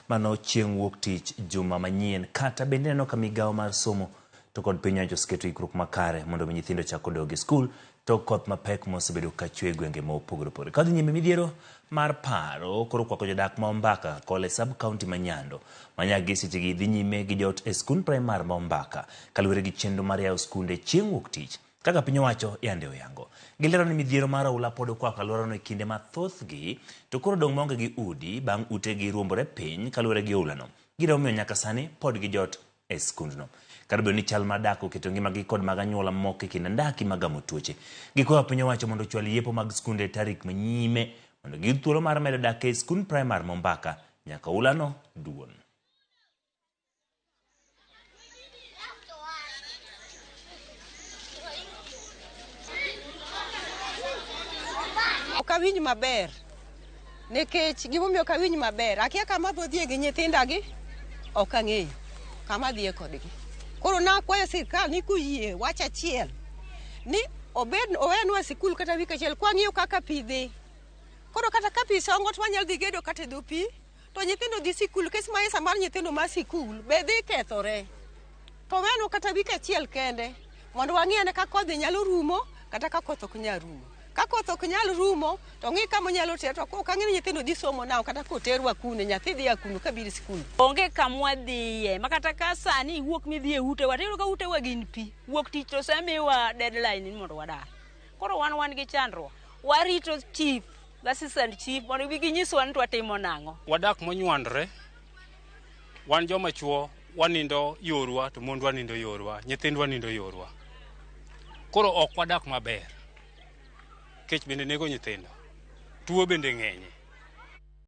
mano chieng' wuok tich juma manyien kata bende neno ka migawo mar somo to kod piny owacho oseketo ikruok makare mondo nyithindo chak odog e skul to koth mapek mosebedo ka chwe gwenge ma opogore opogore. Kadhi nyime midhiero mar paro koro kwako jodak ma Ombaka kole sub county ma Nyando manyagi sechegi dhi nyime gi jot e skund primar ma Ombaka kaluwore gi chenro mar yawo skunde chieng' wuok tich kaka piny owacho yande oyango. Gilero ni midhiero mar oula pod okwako alworano e kinde mathothgi to koro dong' maonge gi udi bang' utegi ruombore piny kaluwore gi oulano. Gino omiyo nyaka sani pod gijot e skundno. Kata bedo ni chal mar dak oketo ngimagi kod mag anyuola moko e kind andaki magamo tuoche. Gikwayo piny owacho mondo ochwal yepo mag skunde e tarik manyime mondo giyud thuolo mar medo dak e skund primar ma Ombaka nyaka oulano duon. Okawinj maber nikech gimomiyo okawinj maber akia kama bodhie gi nyithindagi ok ang'eyo kama dhie kodgi. Koro nakwayo sirkal ni kuyie wach achiel ni owenwa sikul kata wik achiel kwang'iyo kaka pi dhi. Koro kata ka pi songo to wanyalo dhi gedo kata dho pi to nyithindo dhi sikul kes maisa mar nyithindo ma sikul be dhi kethore. To wenwa kata wik achiel kende mondo wang'iyane ka koth nyalo rumo kata ka koth ok nyal rumo. Ka koth ok nyal rumo to ng'i kama nyalo ter to ok ang'e ni nyithindo dhi somo nao kata koterwa kune nyathi dhi akunu ka biro sikul. Onge kamwa dhiye makata ka sani wuok midhi e ute watero ka ute wa gin pi wuok tich to semiwa deadline ni mondo wadar. Koro wan gi chandruok warito chief assistant chief mondo ginyiswa ni twatimo nang'o. Wadak monywandre wan joma chuo wanindo yorwa to mondwa nindo yorwa nyithindwa nindo yorwa. Koro ok wadak maber kech bende nego nyithindo tuo bende ng'enye